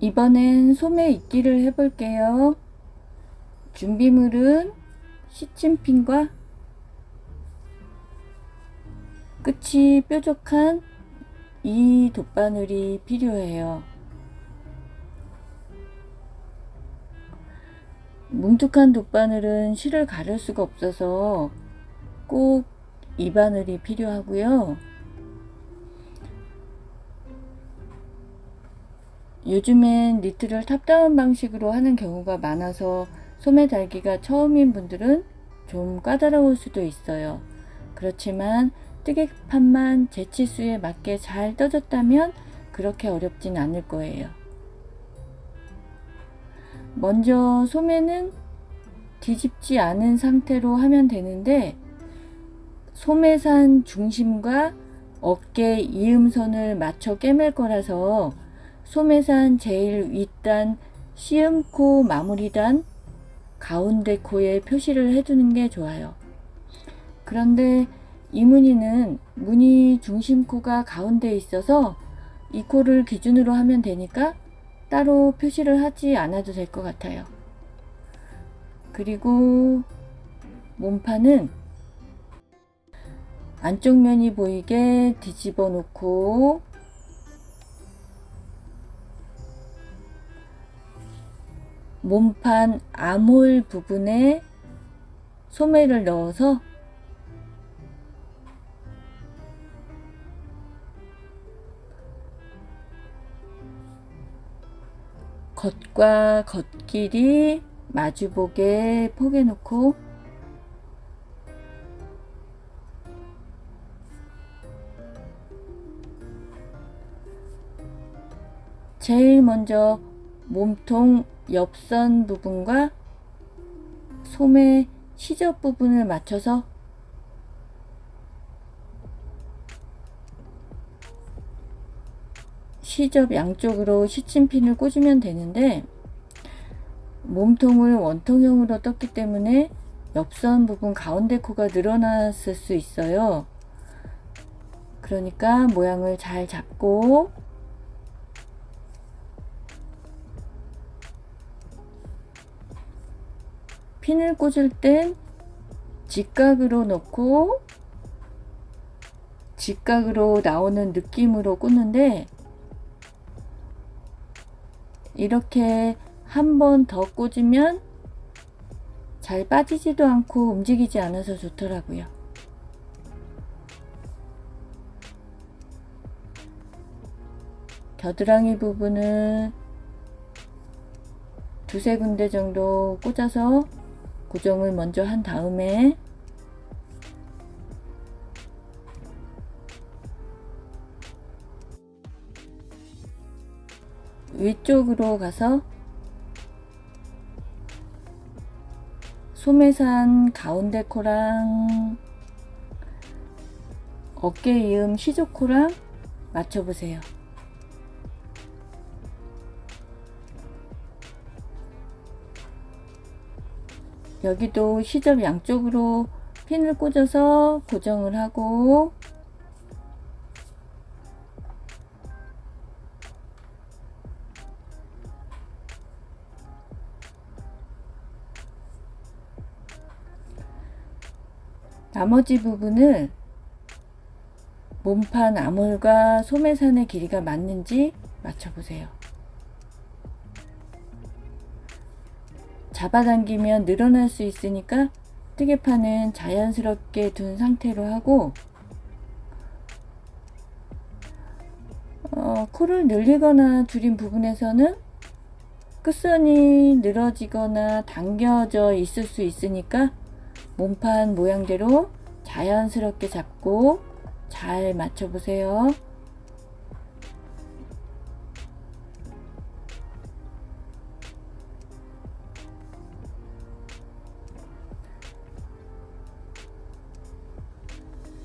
이번엔 소매 입기를 해볼게요. 준비물은 시침핀과 끝이 뾰족한 이 돗바늘이 필요해요. 뭉툭한 돗바늘은 실을 가를 수가 없어서 꼭 이 바늘이 필요하고요. 요즘엔 니트를 탑다운 방식으로 하는 경우가 많아서 소매 달기가 처음인 분들은 좀 까다로울 수도 있어요. 그렇지만 뜨개판만 제 치수에 맞게 잘 떠졌다면 그렇게 어렵진 않을 거예요. 먼저 소매는 뒤집지 않은 상태로 하면 되는데, 소매산 중심과 어깨 이음선을 맞춰 꿰맬 거라서 소매산 제일 윗단 시음코 마무리단 가운데 코에 표시를 해두는 게 좋아요. 그런데 이 무늬는 무늬 중심코가 가운데 있어서 이 코를 기준으로 하면 되니까 따로 표시를 하지 않아도 될 것 같아요. 그리고 몸판은 안쪽 면이 보이게 뒤집어 놓고 몸판 암홀 부분에 소매를 넣어서 겉과 겉길이 마주보게 포개 놓고 제일 먼저 몸통 옆선 부분과 소매 시접 부분을 맞춰서 시접 양쪽으로 시침핀을 꽂으면 되는데, 몸통을 원통형으로 떴기 때문에 옆선 부분 가운데 코가 늘어났을 수 있어요. 그러니까 모양을 잘 잡고 핀을 꽂을 땐 직각으로 놓고 직각으로 나오는 느낌으로 꽂는데, 이렇게 한 번 더 꽂으면 잘 빠지지도 않고 움직이지 않아서 좋더라고요. 겨드랑이 부분을 두세 군데 정도 꽂아서 고정을 먼저 한 다음에 위쪽으로 가서 소매산 가운데 코랑 어깨 이음 시접 코랑 맞춰보세요. 여기도 시접 양쪽으로 핀을 꽂아서 고정을 하고, 나머지 부분을 몸판 암홀과 소매산의 길이가 맞는지 맞춰보세요. 잡아당기면 늘어날 수 있으니까 뜨개판은 자연스럽게 둔 상태로 하고, 코를 늘리거나 줄인 부분에서는 끝선이 늘어지거나 당겨져 있을 수 있으니까 몸판 모양대로 자연스럽게 잡고 잘 맞춰보세요.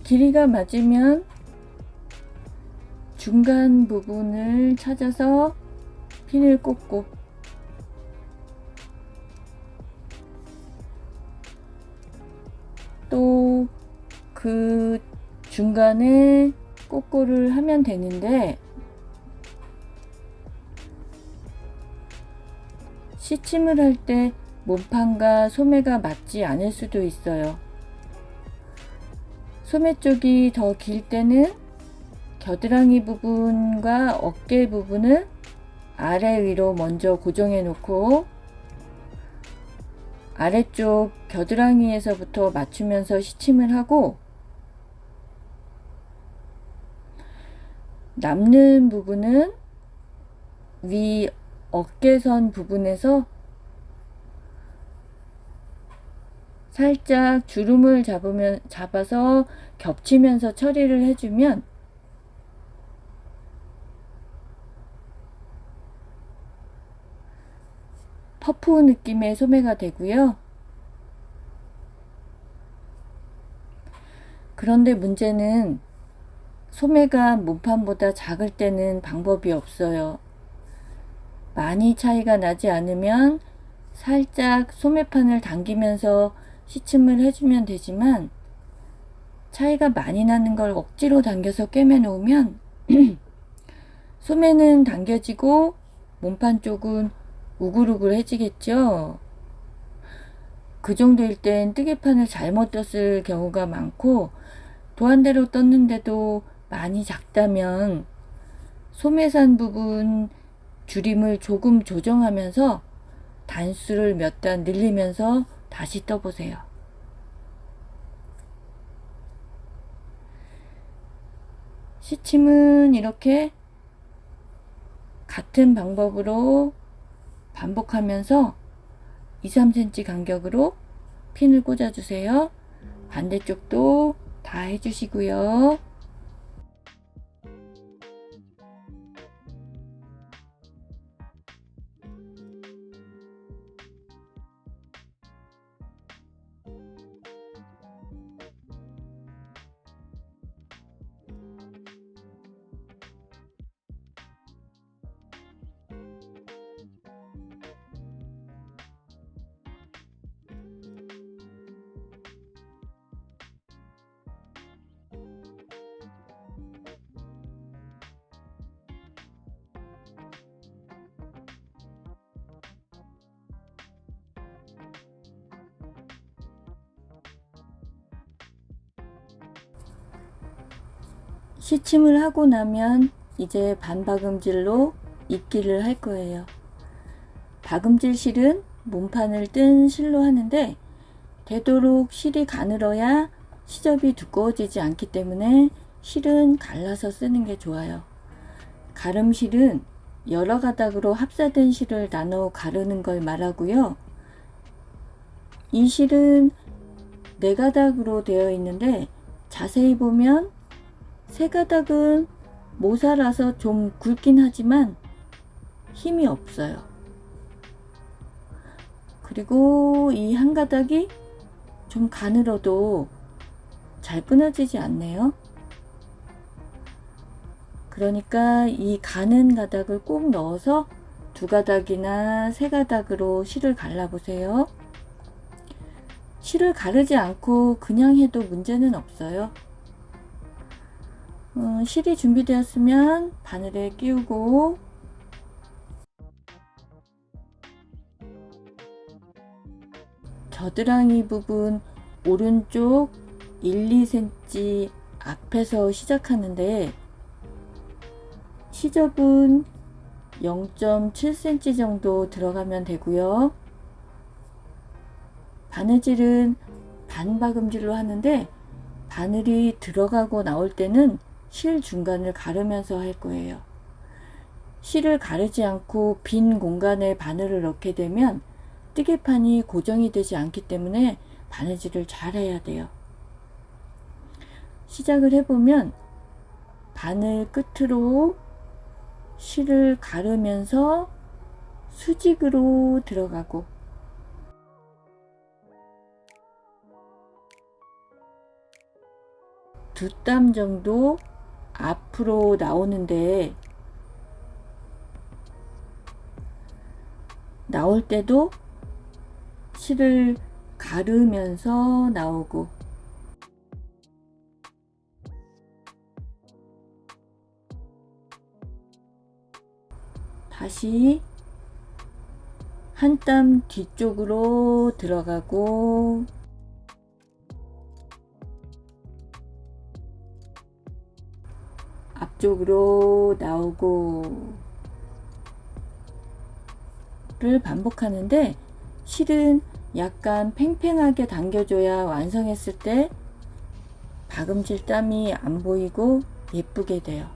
길이가 맞으면 중간 부분을 찾아서 핀을 꽂고, 또 그 중간에 꼬꼬를 하면 되는데, 시침을 할 때 몸판과 소매가 맞지 않을 수도 있어요. 소매 쪽이 더 길 때는 겨드랑이 부분과 어깨 부분을 아래 위로 먼저 고정해 놓고 아래쪽 겨드랑이에서부터 맞추면서 시침을 하고 남는 부분은 위 어깨선 부분에서 살짝 주름을 잡아서 겹치면서 처리를 해주면 퍼프 느낌의 소매가 되고요. 그런데 문제는 소매가 몸판보다 작을 때는 방법이 없어요. 많이 차이가 나지 않으면 살짝 소매판을 당기면서 시침을 해주면 되지만 차이가 많이 나는 걸 억지로 당겨서 꿰매 놓으면 소매는 당겨지고 몸판 쪽은 우글우글해지겠죠. 그 정도일 땐 뜨개판을 잘못 떴을 경우가 많고 도안대로 떴는데도 많이 작다면 소매산 부분 줄임을 조금 조정하면서 단수를 몇 단 늘리면서 다시 떠보세요. 시침은 이렇게 같은 방법으로 반복하면서 2-3cm 간격으로 핀을 꽂아주세요. 반대쪽도 다 해주시고요. 시침을 하고 나면 이제 반박음질로 입기를 할 거예요. 박음질 실은 몸판을 뜬 실로 하는데 되도록 실이 가늘어야 시접이 두꺼워지지 않기 때문에 실은 갈라서 쓰는 게 좋아요. 가름실은 여러 가닥으로 합사된 실을 나눠 가르는 걸 말하고요. 이 실은 4가닥으로 되어 있는데 자세히 보면 3가닥은 모사라서 좀 굵긴 하지만 힘이 없어요. 그리고 이 한 가닥이 좀 가늘어도 잘 끊어지지 않네요. 그러니까 이 가는 가닥을 꼭 넣어서 2가닥이나 3가닥으로 실을 갈라보세요. 실을 가르지 않고 그냥 해도 문제는 없어요. 실이 준비되었으면 바늘에 끼우고 겨드랑이 부분 오른쪽 1-2cm 앞에서 시작하는데 시접은 0.7cm 정도 들어가면 되고요. 바느질은 반박음질로 하는데 바늘이 들어가고 나올 때는 실 중간을 가르면서 할 거예요. 실을 가르지 않고 빈 공간에 바늘을 넣게 되면 뜨개판이 고정이 되지 않기 때문에 바느질을 잘 해야 돼요. 시작을 해보면 바늘 끝으로 실을 가르면서 수직으로 들어가고 두 땀 정도 앞으로 나오는데 나올 때도 실을 가르면서 나오고 다시 한 땀 뒤쪽으로 들어가고 앞쪽으로 나오고 를 반복하는데, 실은 약간 팽팽하게 당겨줘야 완성했을 때 박음질 땀이 안 보이고 예쁘게 돼요.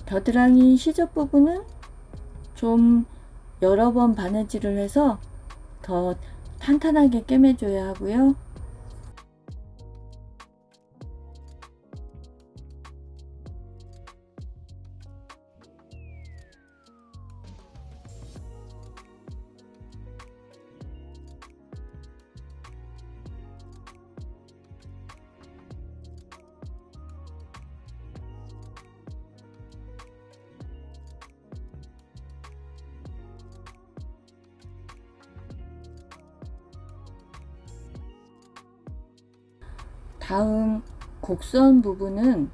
겨드랑이 시접 부분은 좀 여러 번 바느질을 해서 더 탄탄하게 꿰매줘야 하고요. 다음 곡선 부분은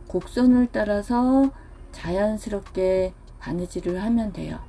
곡선을 따라서 자연스럽게 바느질을 하면 돼요.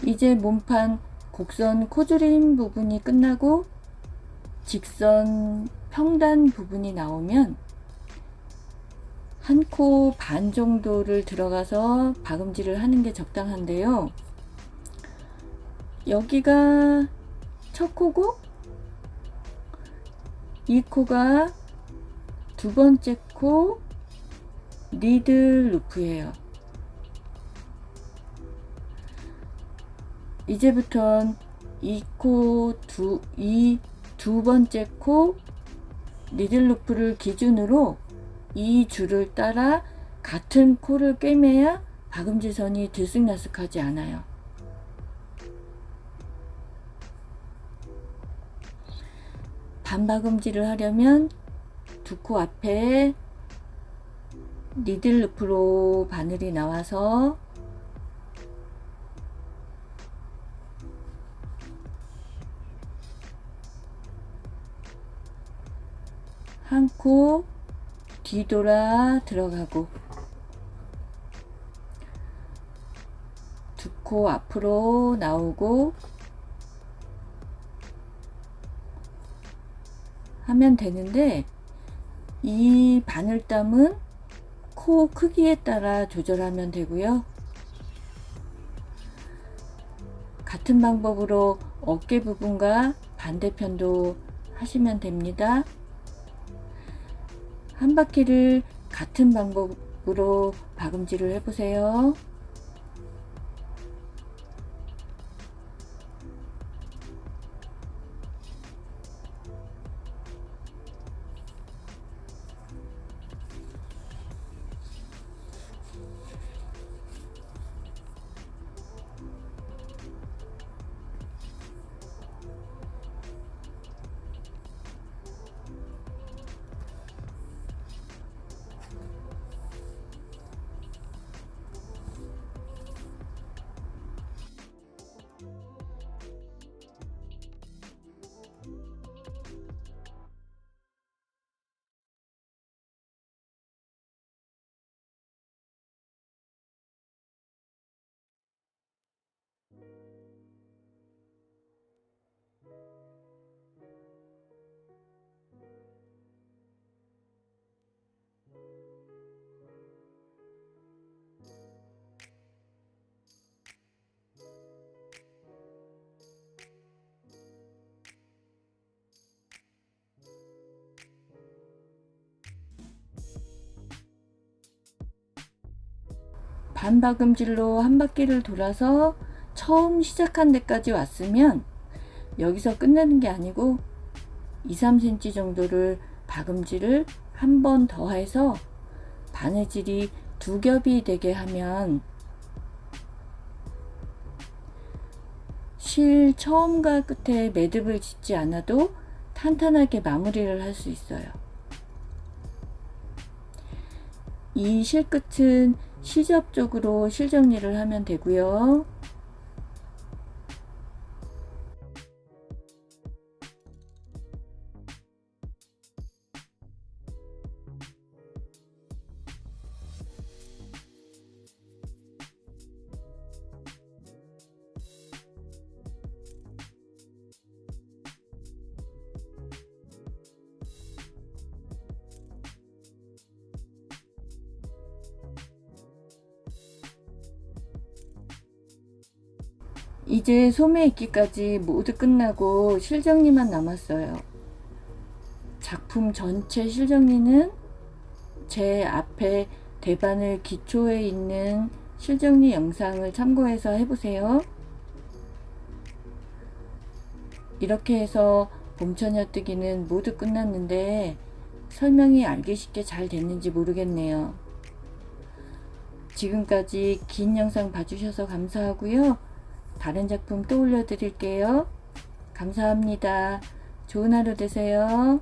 이제 몸판 곡선 코줄임 부분이 끝나고 직선 평단 부분이 나오면 한 코 반 정도를 들어가서 박음질을 하는 게 적당한데요. 여기가 첫 코고 이 코가 두 번째 코 니들 루프예요. 이제부턴 이 두 번째 코 니들 루프를 기준으로 이 줄을 따라 같은 코를 꿰매야 박음질선이 들쑥날쑥하지 않아요. 반박음질을 하려면 두 코 앞에 니들 루프로 바늘이 나와서 한 코 뒤돌아 들어가고, 두 코 앞으로 나오고 하면 되는데, 이 바늘땀은 코 크기에 따라 조절하면 되고요. 같은 방법으로 어깨 부분과 반대편도 하시면 됩니다. 한 바퀴를 같은 방법으로 박음질을 해보세요. 반박음질로 한 바퀴를 돌아서 처음 시작한 데까지 왔으면 여기서 끝내는 게 아니고 2, 3cm 정도를 박음질을 한 번 더 해서 바느질이 두 겹이 되게 하면 실 처음과 끝에 매듭을 짓지 않아도 탄탄하게 마무리를 할 수 있어요. 이 실 끝은 시접 쪽으로 실 정리를 하면 되고요. 이제 소매 입기까지 모두 끝나고 실정리만 남았어요. 작품 전체 실정리는 제 앞에 대바늘 기초에 있는 실정리 영상을 참고해서 해보세요. 이렇게 해서 봄처녀뜨기는 모두 끝났는데 설명이 알기 쉽게 잘 됐는지 모르겠네요. 지금까지 긴 영상 봐주셔서 감사하고요. 다른 작품 또 올려드릴게요. 감사합니다. 좋은 하루 되세요.